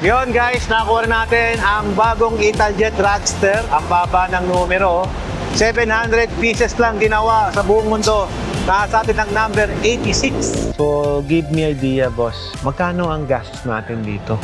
Yun guys, nakuha natin ang bagong Italjet Dragster. Ang baba ng numero. 700 pieces lang ginawa sa buong mundo. Nasa atin ang number 86. So, give me idea, boss. Magkano ang gastos natin dito?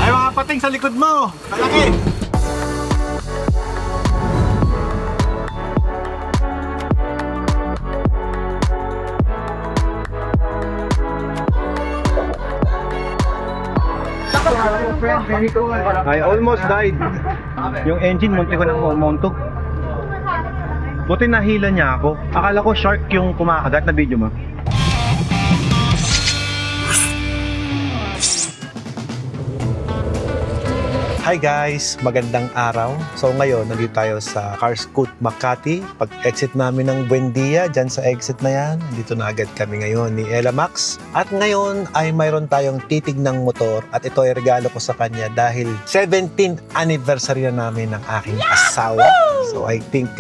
Ay, mga pating sa likod mo! Malaki! I almost died. Yung engine, munti ko nang mamontog. Buti nahila niya ako. Akala ko shark yung kumakagat na video mo. Hi guys! Magandang araw. So ngayon, nandito tayo sa Carscoot Makati. Pag-exit namin ng Buendia, dyan sa exit na yan, dito na agad kami ngayon ni Ella Max. At ngayon ay mayroon tayong titignang motor at ito ay regalo ko sa kanya dahil 17th anniversary na namin ng aking asawa. So I think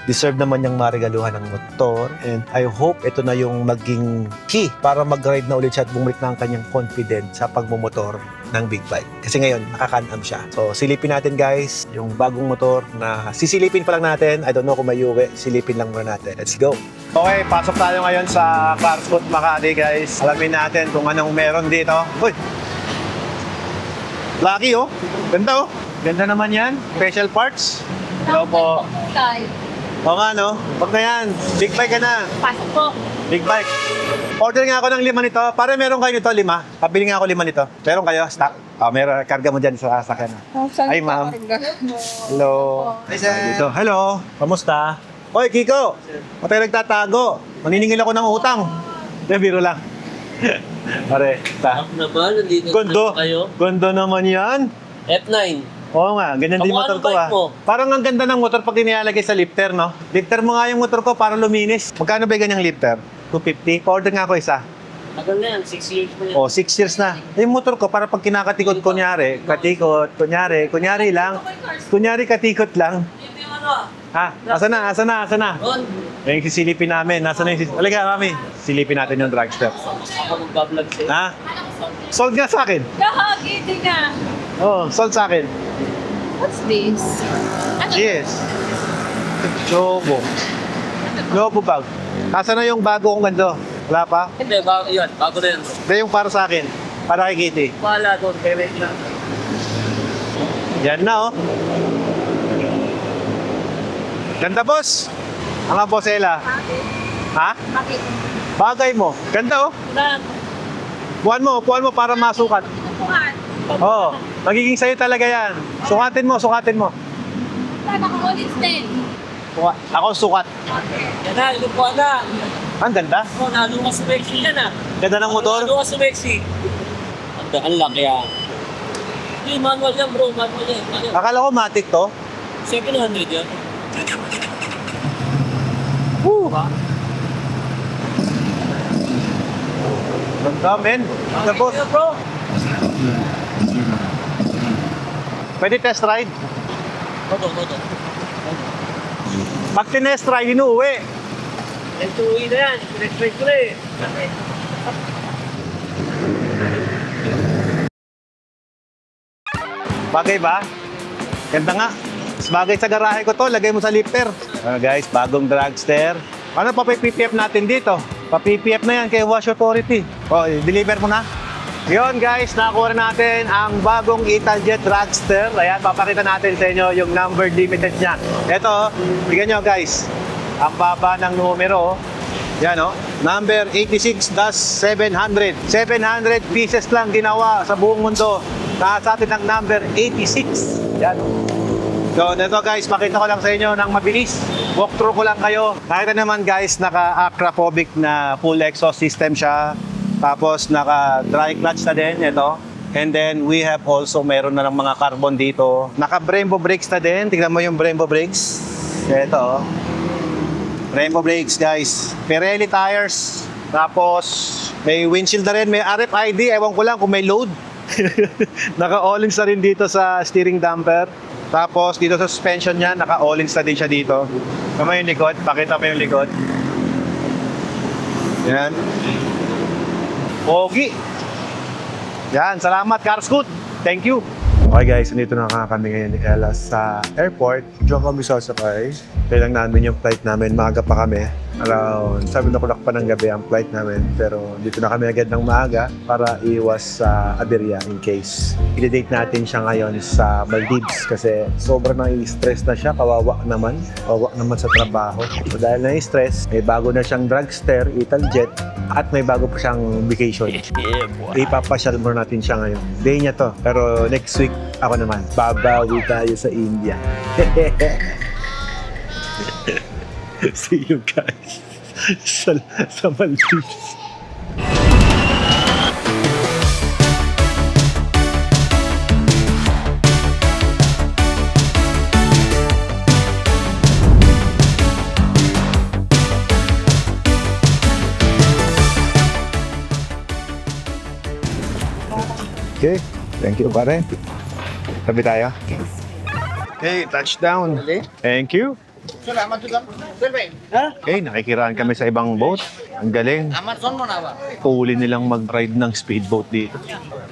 deserve naman niyang maregaluhan ng motor and I hope ito na yung maging key para mag-ride na ulit siya at bumalik na ang kanyang confidence sa pagmumotor ng big bike. Kasi ngayon, nakakan-am siya. So, silipin natin guys, yung bagong motor na sisilipin pa lang natin. I don't know kung may uwi. Silipin lang muna natin. Let's go! Okay, pasok tayo ngayon sa Carscoot Makati guys. Alamin natin kung anong meron dito. Uy! Lucky oh! Ganda oh! Ganda naman yan. Special parts. Hello po. Oo nga no? Pag na yan, big bike ka na. Pasok po. Big bike. Order nga ako ng 5 nito. Para meron kayo nito, 5. Pabili nga ako 5 nito. Meron kayo? Stock? Meron. Karga mo dyan sa sasakyan. Ay, ma'am. Hello. Hi, sir. Dito. Hello. Kamusta? Hoy, Kiko. Matay nagtatago. Maniningil ako ng utang. Hindi, biro lang. Pare, ta. Ako naman, nandito Gondo. kayo. Gondo naman yan. F9. Oo nga, ganyan din Kamukha motor ng ko bike mo. Parang ang ganda ng motor pag nilalagay sa lifter, no? Lifter mo nga yung motor ko para luminis. Magkano ba yung ganyang lifter? 250? Pa-order nga ako isa. Tagal na yan, 6 years pa yan. O, 6 years na. Yung motor ko, para pag kinakatikot, kunyari, kunyari lang. Kunyari, katikot lang. Ito yung ano, Ha? Asa na? Ron. Yung sisilipin namin. Nasa na yung sisilipin? Halika, mami. Silipin natin yung dragster. Ako mag-vlog sa'yo. Ha? Sold nga sa akin. Kahagi, di na. Oo, sold sa akin. What's this? Ano? Yes. Lobo bag. Nasa na yung bago kong gando? Wala pa? Hindi, bago na yan. Hindi yung para sa akin. Para kay Kitty. Wala doon, payment lang. Yan na, oh. Ganda, boss. Ang boss Ella. Bakit? Ha? Bakit? Bagay mo. Ganda, oh. Wala. Upuan mo para masukat. Pinupuhan. Oo. Magiging sa'yo talaga yan. Sukatin mo. Wala na kung ulit din. Ako sukat. Okay. Yan na, inupuan na. Ang ganda. Oh, nalo ka sa Mexi yan ah. Ganda ng motor. Nalo ka sa Mexi. Ang laki ah. Hindi, manual yan bro, manual yan. Akala ko matic to. 700 yan. Woo! Ganda, men. Ganda, boss. Kaya, bro. Pwede test ride. Toto. Pag tinest ride, inuwi. Nagtuwi na yan, pinag-trade ko na eh. Bagay ba? Ganda nga. Mas bagay sa garahe ko to. Lagay mo sa lifter. Guys, bagong dragster. Ano pa PPF natin dito? Pa-PPF na yan kay Wash Authority. O, deliver mo na. Yun guys, nakuha natin ang bagong Italjet Dragster. Ayan, papakita natin sa inyo yung number limited niya. Ito, bigyan nyo guys. Ang baba ng numero. Yan o. Number 86-700. 700 pieces lang ginawa sa buong mundo. Nasa atin ang number 86. Yan. So, ito guys, makita ko lang sa inyo ng mabilis. Walkthrough ko lang kayo. Nakita naman guys, naka-acrophobic na full exhaust system siya. Tapos naka-dry clutch na din, ito. And then we have also, meron na ng mga carbon dito. Naka-Brembo brakes na din. Tignan mo yung Brembo brakes. Ito. Brembo brakes guys. Pirelli tires. Tapos may windshield na rin. May RFID. Ewan ko lang kung may load. Naka-all-ins na rin dito sa steering damper. Tapos dito sa suspension niya, naka-all-ins na din siya dito. Kama yung likod. Pakita mo yung likod. Yan. Pogi. Yan, salamat Carscoot. Thank you! Okay guys, nandito na kami ngayon ni Ella sa airport. Diyan kami sasakay. Kailang namin yung flight namin. Maaga pa kami. Around 7 o'clock pa ng gabi ang flight namin. Pero dito na kami agad ng maaga para iwas sa aberya in case. I-date natin siya ngayon sa Maldives kasi sobrang nai-stress na siya. Kawawa naman. Kawawa naman sa trabaho. So dahil nai-stress, may bago na siyang dragster, Italjet, at may bago pa siyang vacation. Ipapasyal mo natin siya ngayon. Day niya to. Pero next week, ako naman. Babawi tayo sa India. See you guys sa Maldives. Okay, thank you pare. Tabi tayo. Okay, touchdown. Thank you. Okay, nakikiraan kami sa ibang boat. Ang galing. Huli nilang mag-ride ng speedboat dito.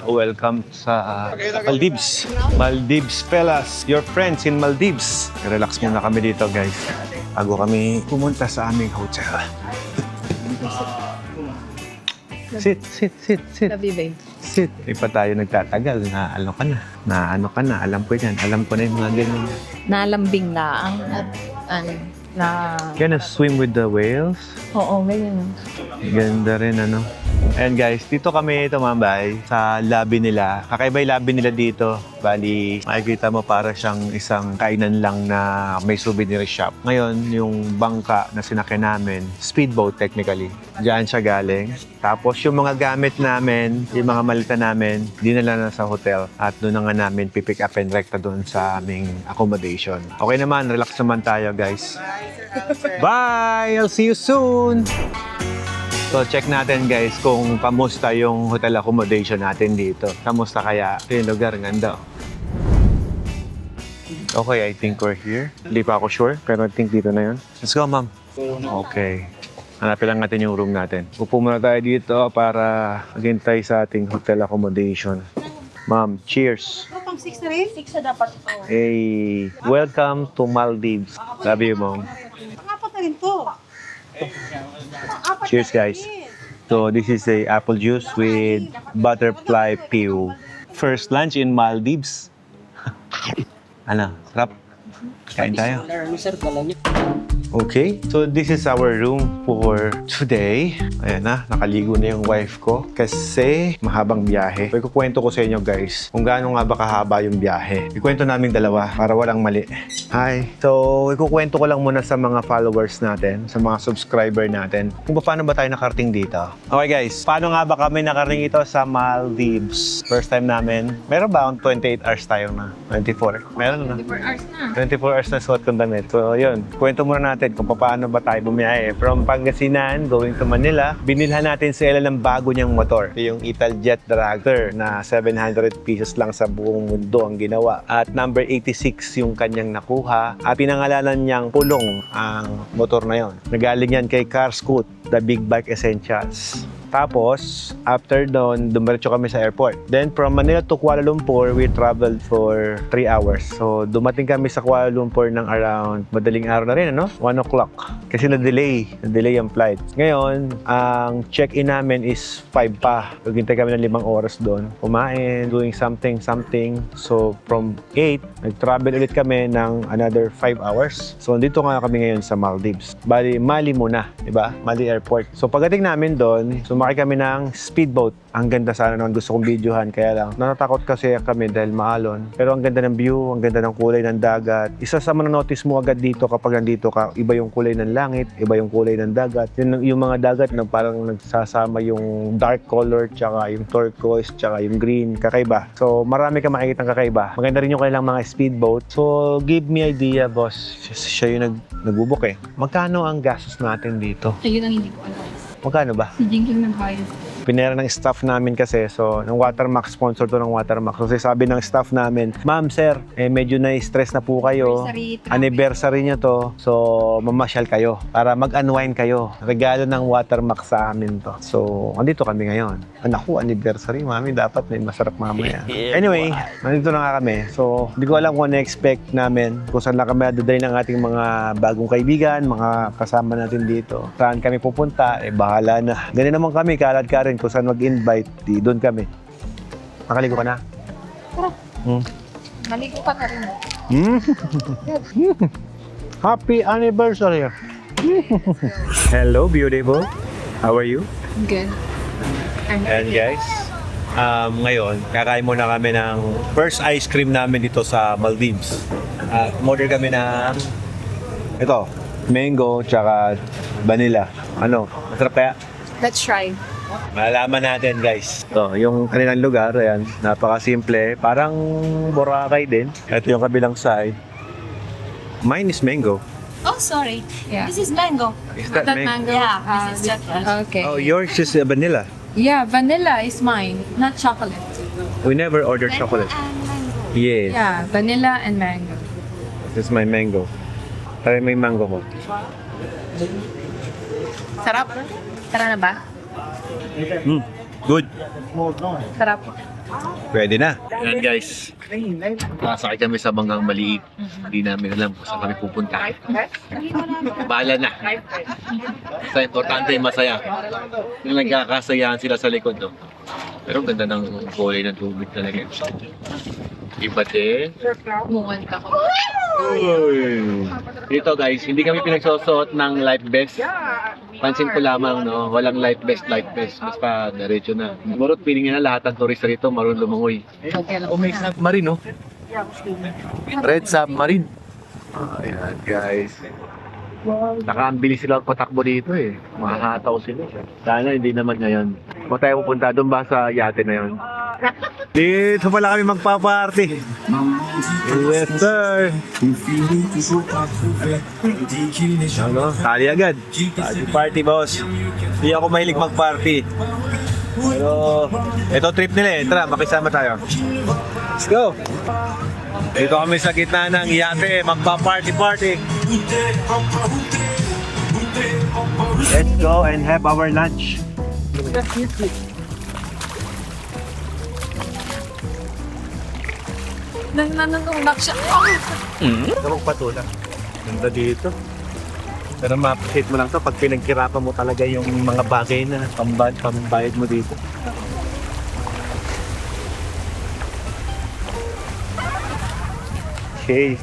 Welcome sa Maldives. Maldives fellas, your friends in Maldives. Relax muna kami dito guys. Bago kami pumunta sa aming hotel. Sit. Love you, babe. Sit. Hindi pa tayo nagtatagal. Ano ka na. Alam ko yan. Alam ko na yung mga ganyan. Nalambing na at Gonna swim with the whales. Oo, ganyan. Ganda rin, ano? And guys, dito kami tumambay sa lobby nila. Kakaiba yung lobby nila dito. Bali, makikita mo para siyang isang kainan lang na may souvenir shop. Ngayon, yung bangka na sinakyan namin, speedboat technically, diyan siya galing. Tapos yung mga gamit namin, yung mga malita namin, dinala na sa hotel. At doon na nga namin pipick up and rekta doon sa aming accommodation. Okay naman, relax naman tayo guys. Bye! I'll see you soon! So check natin guys kung kamusta yung hotel accommodation natin dito. Kamusta kaya? Ito yung lugar, ganda. Okay, I think we're here. Hindi pa ako sure, pero I think dito na yun. Let's go, ma'am. Okay. Hanapin lang natin yung room natin. Upo muna tayo dito para maghintay sa ating hotel accommodation. Ma'am, cheers. Pang 6 na rin? 6 na dapat ito. Hey, welcome to Maldives. Love you, ma'am. Apat na rin to. Cheers, guys. So, this is a apple juice with butterfly peel. First lunch in Maldives. Ano, sarap. Kain tayo. Okay, so this is our room for today. Ayan na, nakaligo na yung wife ko kasi mahabang biyahe. So, ikukwento ko sa inyo guys kung gaano nga ba kahaba yung biyahe. Ikwento namin dalawa para walang mali. Hi! So, ikukwento ko lang muna sa mga followers natin, sa mga subscriber natin, kung paano ba tayo nakarating dito. Okay guys, paano nga ba kami nakarating ito sa Maldives? First time namin, meron ba 28 hours tayo na? 24? Meron na. 24 hours na. 24 hours na suot kong damit. So, yun. Kwento muna natin kung paano ba tayo bumiyahe. From Pangasinan, going to Manila, binilhan natin sa Ella ng bago niyang motor. Yung Italjet Dragster na 700 pesos lang sa buong mundo ang ginawa. At number 86 yung kanyang nakuha. At pinangalanan niyang Pulong ang motor na yon. Nagaling yan kay Carscoot, the Big Bike Essentials. Tapos, after doon, dumiretso kami sa airport. Then, from Manila to Kuala Lumpur, we traveled for 3 hours. So, dumating kami sa Kuala Lumpur ng around madaling araw na rin, ano? 1 o'clock. Kasi na-delay ang flight. Ngayon, ang check-in namin is 5 pa. Naghintay kami ng 5 oras doon. Kumain, doing something. So, from 8, nag-travel ulit kami ng another 5 hours. So, dito nga kami ngayon sa Maldives. Bali, Mali muna, diba? Mali Airport. So, pagdating namin doon, sumakay kami ng speedboat. Ang ganda sana naman gusto kong videohan, kaya lang natatakot kasi kami dahil maalon. Pero ang ganda ng view, ang ganda ng kulay ng dagat. Isa sa notice mo agad dito kapag nandito ka, iba yung kulay ng langit, iba yung kulay ng dagat. Yung mga dagat na parang nagsasama yung dark color, tsaka yung turquoise, tsaka yung green, kakaiba. So marami ka makikita ng kakaiba. Maganda rin yung kailang mga speedboat. So give me idea, boss. Siya yung nagbubuk eh. Magkano ang gastos natin dito? Ayun ang hindi ko alam. Magkano ba? Si Jinking nag-highest. Pinera ng staff namin kasi. So, ng Watermax, sponsor to ng Watermax. Kasi sabi ng staff namin, Ma'am, sir, medyo na-stress na po kayo. Anniversary nyo to. So, mamasyal kayo para mag-unwind kayo. Regalo ng Watermax sa amin to. So, andito kami ngayon. Naku, anniversary, mami, dapat may masarap mamaya. Anyway, nandito na nga kami. So, hindi ko alam kung ano expect namin. Kung saan lang kami dadalhin ng ating mga bagong kaibigan, mga kasama natin dito. Saan kami pupunta, bahala na. Ganun naman kami, kalad ka rin. Kung saan mag-invite, doon kami. Nakaligo ka na? Tara. Hmm. Naligo ka na rin. Happy anniversary! Hello, beautiful. How are you? Good. And guys, ngayon, kakain muna kami ng first ice cream namin dito sa Maldives. Order kami ng ito, mango tsaka vanilla. Ano, masarap kaya? Let's try. Malalaman natin guys. Ito, yung kanilang lugar, ayan, napakasimple. Parang Boracay din. Ito yung kabilang side. Mine is mango. Oh, sorry. Yeah. This is mango. Is that mango? Yeah, this is chocolate. Okay. Oh, yours is vanilla. Yeah, vanilla is mine, not chocolate. We never ordered chocolate. And mango. Yes. Yeah, vanilla and mango. This is my mango. Try may mango mo. Sarap. Tara na ba? Good. Sarap. Pwede na. Yan guys. Nakasakay kami sa banggang maliit. Hindi namin alam kung saan kami pupunta. Bahala na. Sa importante, masaya. Yung nagkakasayahan sila sa likod, no? Pero ganda ng kulay ng tubig talaga. Iba din. Mungan ka ko. Dito guys, hindi kami pinagsusuot ng life vest. Pansin ko lamang, no? Walang life vest. Basta diretso na. Siguro feeling na lahat ng turista rito marunong lumangoy. May submarine, no? Red submarine. Ayan, guys. Nakaambilis sila patakbo dito eh. Mahataw sila. Sana hindi naman ngayon. Kung tayo pupunta doon ba sa yate na yun? Dito pala kami magpa-party. Yes, sir. Ano? Tali agad. Party, boss. Hindi ako mahilig mag-party. Pero, ito trip nila eh. Tara, makisama tayo. Let's go. Dito kami sa gitna ng yate. Magpa-party. Let's go and have our lunch. Nanunungnak siya. Ito magpatulak. Ganda dito. Pero ma-appreciate mo lang to pag pinagkirapan mo talaga yung mga bagay na pambayad mo dito. Okay.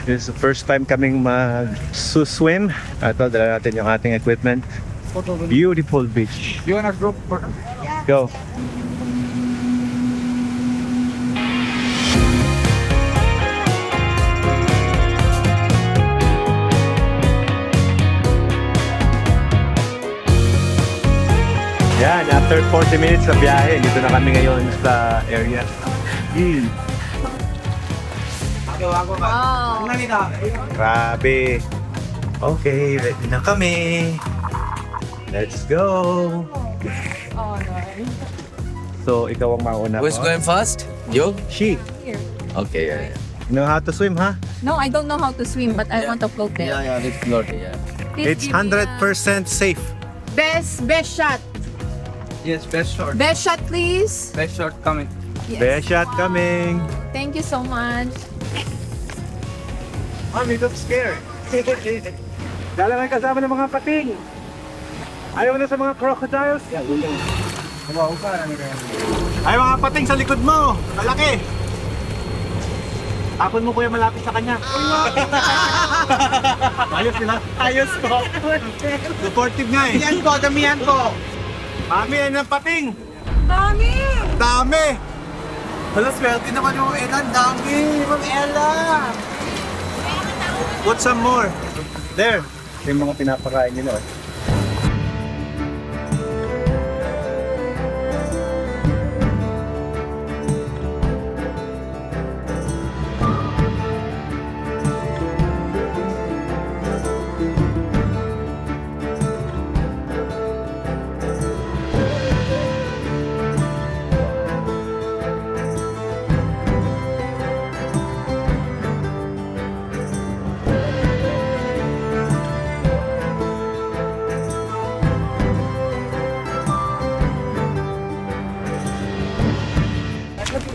This is the first time kaming mag-swim. Ito, dala natin yung ating equipment. Beautiful beach. You wanna group? Go. Yan, after 40 minutes sa biyahe, dito na kami ngayon sa area. Wow. Grabe. Okay, ready na kami. Let's go. So, ikaw ang mauna Who's po. going first? You? She. Okay, yeah. You know how to swim, ha? No, I don't know how to swim, but I want to float there. Yeah, let's float, yeah. Please It's give me 100% safe. best shot. Yes, best shot. Best shot, please. Best shot coming. Yes. Best shot coming. Thank you so much. Mami, don't scare. Dala may kasama ng mga pating. Ayaw na sa mga crocodiles. Ay, mga pating sa likod mo. Malaki. Tapon mo kuya malapit sa kanya. Ayos sila. Ayos ko. Supportive nga eh. Damihan ko. Mami, yan ang pating. Dami. Hala, swerte naman yung Ella. Dami. Ma'am Ella. Put some more. There. Yung mga pinapakain nila.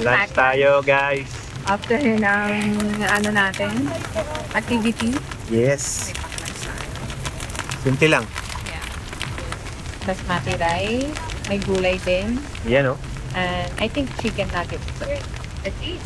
Lunch tayo, guys. After ng ano natin, activity. Yes. Simple lang. Tapos matiray. May gulay din. Yan, oh. And I think chicken nuggets. Let's eat.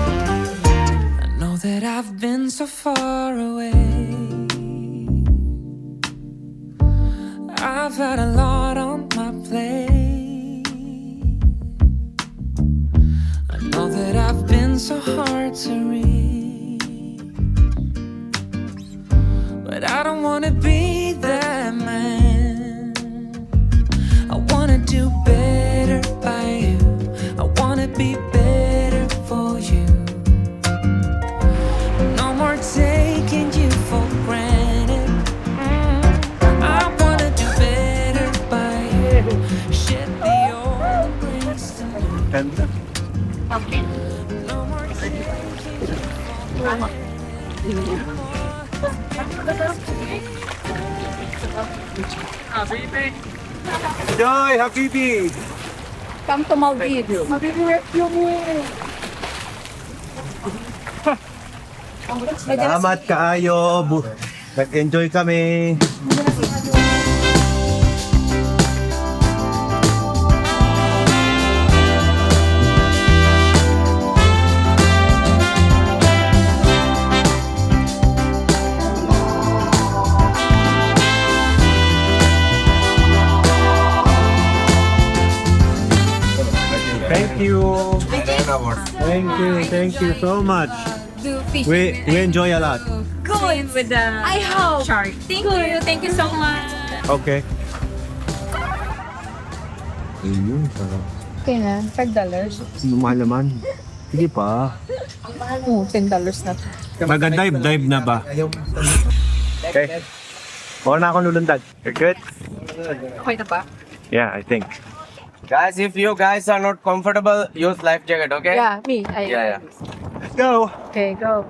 I know that I've been so far away. I've had a lot on my plate. I know that I've been so hard to reach, but I don't wanna be that man. I wanna do better by you. I wanna be better for you. No more taking you for granted. I wanna do better by you. Shed the old brings to new. Ganda. No more taking you for granted. Joy, Habibi! Come to Maldives. Salamat kaayo. Nag-enjoy kami. Thank you. Thank you so much. Do fish. We enjoy a lot. Good with the I hope. shark. Thank you so much. Okay. Okay na, $5. Mahal naman. Sige pa. Oh, $10 na to. Mag-dive na ba? Okay. Baka na akong lulundag. You're good? Okay na ba? Yeah, I think. Guys, if you guys are not comfortable, use life jacket, okay? Yeah, me. Yeah. Let's go! Okay, go.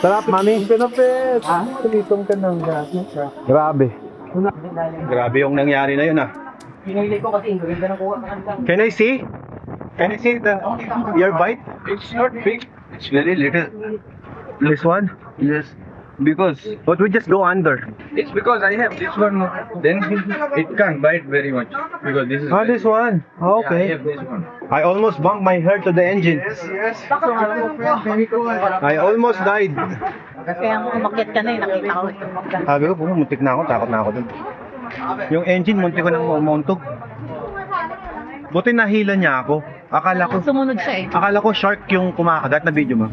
Sarap, mami. Pinapit. Tulitong ka ng Grabe. Grabe yung nangyari na yun, ah. Pinili ko kasi ganda ng kuha. Can I see? Can I see your bite? It's not big. It's very little. This one? Yes. Because But we just go under. it's because I have this one. Then it can't bite very much because this is. Ah, this one. Oh, Yeah, I okay. have this one. I almost bumped my head to the engine. I almost died. Kaya umakyat ka na nakita ko. Sabi ko, muntik na ako, takot na ako dun. Yung engine, muntik ko nang umuntog. Buti nahila niya ako. Akala ko Sumunod siya eh. shark yung kumakagat na video mo.